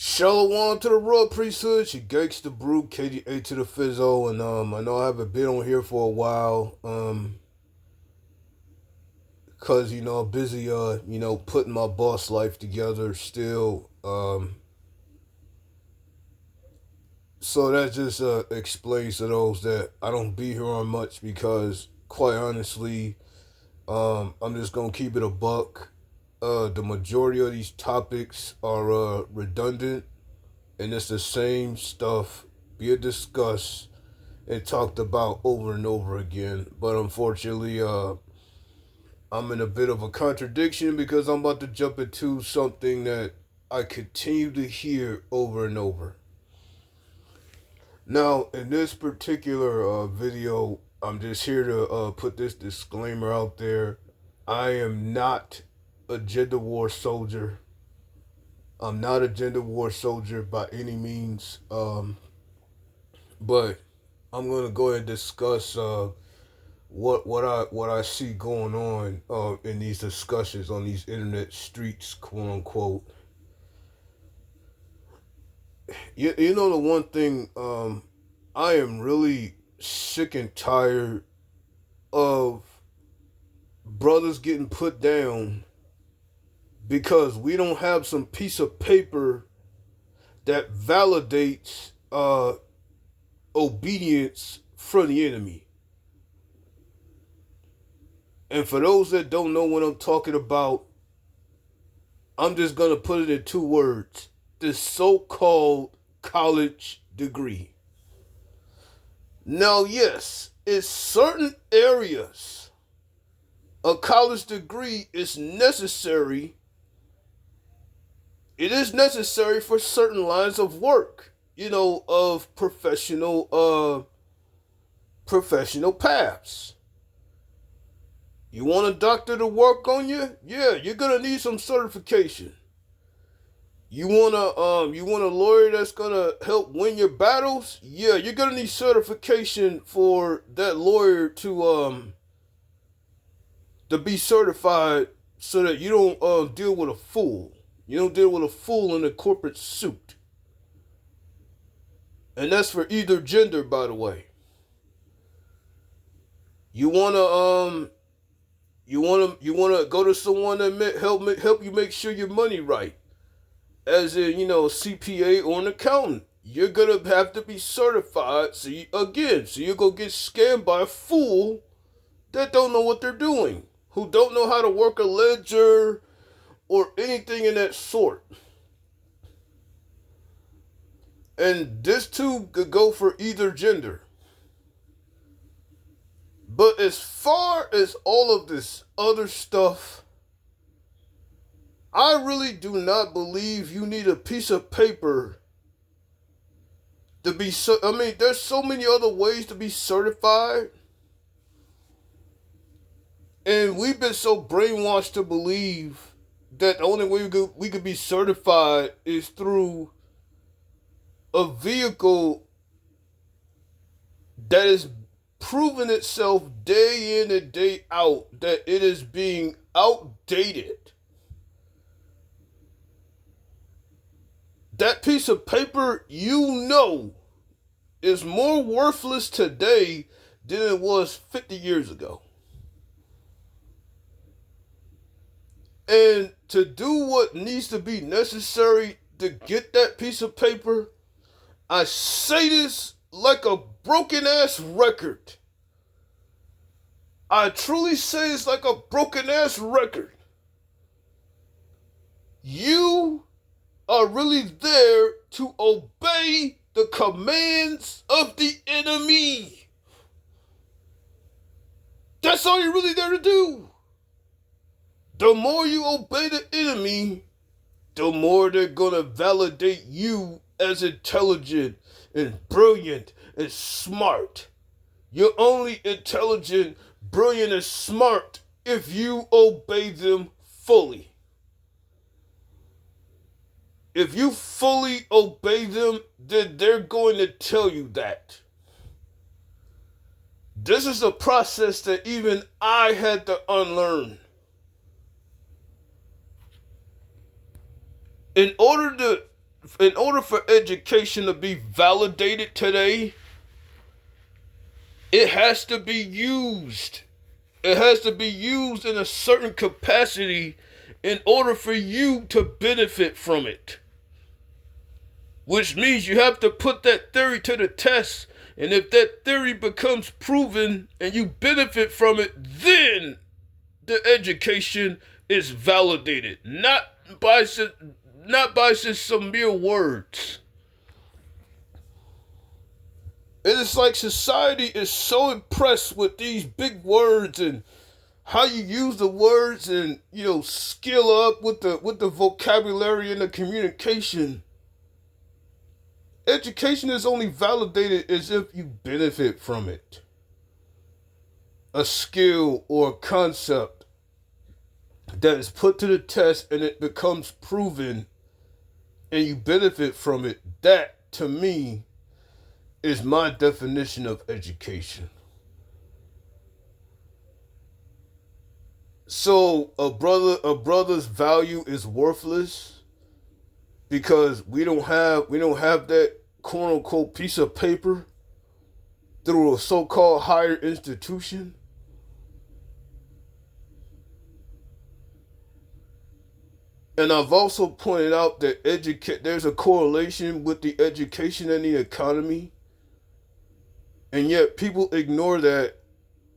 Shalom to the royal priesthood. She gangsta brew, KDA to the Fizzo, and I know I haven't been on here for a while, cause I'm busy, putting my boss life together still, so that just explains to those that I don't be here on much because, quite honestly, I'm just gonna keep it a buck. The majority of these topics are redundant, and it's the same stuff being discussed and talked about over and over again. But unfortunately, I'm in a bit of a contradiction because I'm about to jump into something that I continue to hear over and over. Now, in this particular video, I'm just here to put this disclaimer out there. I am not a gender war soldier. I'm not a gender war soldier by any means. But I'm gonna go ahead and discuss what I see going on in these discussions on these internet streets, quote unquote. You know the one thing, I am really sick and tired of brothers getting put down because we don't have some piece of paper that validates obedience from the enemy. And for those that don't know what I'm talking about, I'm just going to put it in two words: the so-called college degree. Now, yes, in certain areas, a college degree is necessary. It is necessary for certain lines of work, of professional paths. You want a doctor to work on you? Yeah, you're gonna need some certification. You want a lawyer that's gonna help win your battles? Yeah, you're gonna need certification for that lawyer to be certified so that you don't deal with a fool. You don't deal with a fool in a corporate suit. And that's for either gender, by the way. You wanna go to someone that help you make sure your money right, as in a CPA or an accountant. You're gonna have to be certified. So you're gonna get scammed by a fool that don't know what they're doing, who don't know how to work a ledger or anything in that sort. And this too could go for either gender. But as far as all of this other stuff, I really do not believe you need a piece of paper to be there's so many other ways to be certified. And we've been so brainwashed to believe that the only way we could be certified is through a vehicle that is proven itself day in and day out that it is being outdated. That piece of paper, is more worthless today than it was 50 years ago. And to do what needs to be necessary to get that piece of paper, I say this like a broken ass record. I truly say it's like a broken ass record. You are really there to obey the commands of the enemy. That's all you're really there to do. The more you obey the enemy, the more they're gonna validate you as intelligent and brilliant and smart. You're only intelligent, brilliant, and smart if you obey them fully. If you fully obey them, then they're going to tell you that. This is a process that even I had to unlearn. In order for education to be validated today, it has to be used. It has to be used in a certain capacity in order for you to benefit from it. Which means you have to put that theory to the test. And if that theory becomes proven and you benefit from it, then the education is validated. Not by just some mere words. It is like society is so impressed with these big words and how you use the words and, skill up with the vocabulary and the communication. Education is only validated as if you benefit from it. A skill or a concept that is put to the test and it becomes proven and you benefit from it, that to me is my definition of education. So a brother's value is worthless because we don't have that quote unquote piece of paper through a so-called higher institution. And I've also pointed out that there's a correlation with the education and the economy. And yet people ignore that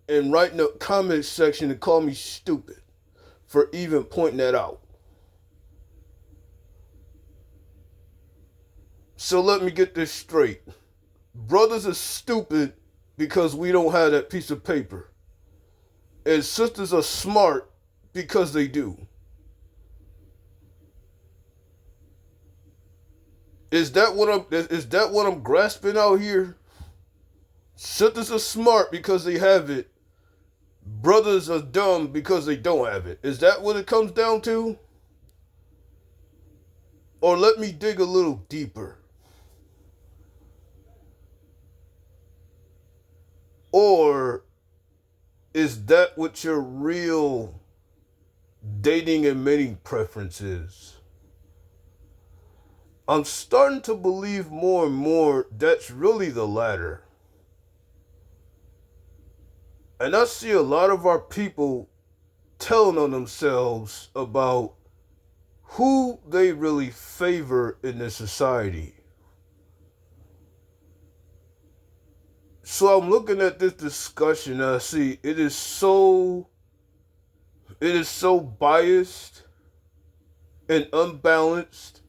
and write in the comment section and call me stupid for even pointing that out. So let me get this straight. Brothers are stupid because we don't have that piece of paper. And sisters are smart because they do. Is that what I'm grasping out here? Sisters are smart because they have it. Brothers are dumb because they don't have it. Is that what it comes down to? Or let me dig a little deeper. Or is that what your real dating and mating preference is? I'm starting to believe more and more that's really the latter. And I see a lot of our people telling on themselves about who they really favor in this society. So I'm looking at this discussion and I see it is so biased and unbalanced.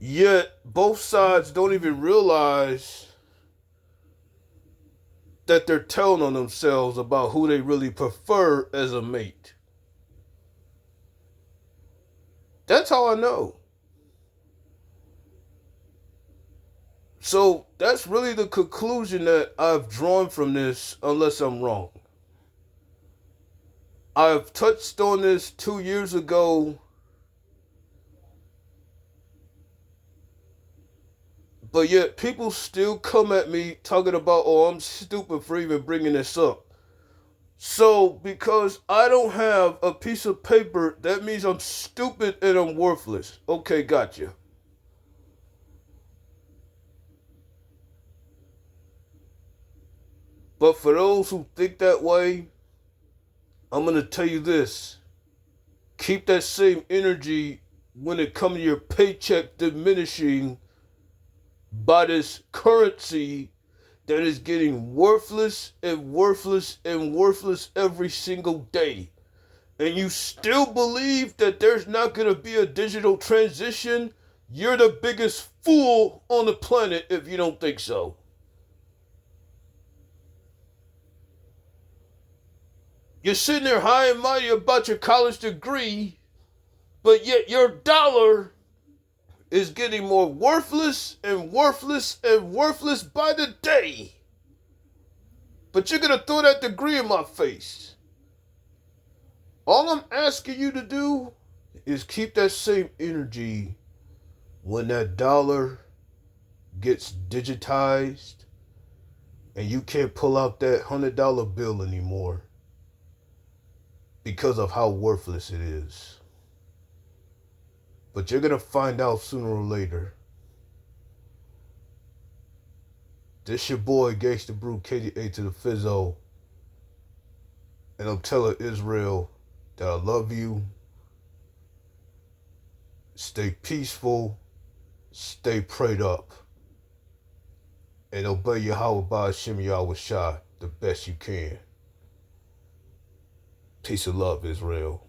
Yet both sides don't even realize that they're telling on themselves about who they really prefer as a mate. That's how I know. So that's really the conclusion that I've drawn from this, unless I'm wrong. I've touched on this 2 years ago, but yet people still come at me talking about, oh, I'm stupid for even bringing this up. So because I don't have a piece of paper, that means I'm stupid and I'm worthless. Okay, gotcha. But for those who think that way, I'm going to tell you this. Keep that same energy when it comes to your paycheck diminishing by this currency that is getting worthless and worthless and worthless every single day. And you still believe that there's not going to be a digital transition? You're the biggest fool on the planet if you don't think so. You're sitting there high and mighty about your college degree, but yet your dollar is getting more worthless and worthless and worthless by the day. But you're going to throw that degree in my face. All I'm asking you to do is keep that same energy when that dollar gets digitized and you can't pull out that $100 bill anymore because of how worthless it is. But you're gonna find out sooner or later. This your boy Gangsta Brew KDA to the Fizzo. And I'm telling Israel that I love you. Stay peaceful. Stay prayed up. And obey Yahweh Ba'Shem Yahweh Shai the best you can. Peace and love, Israel.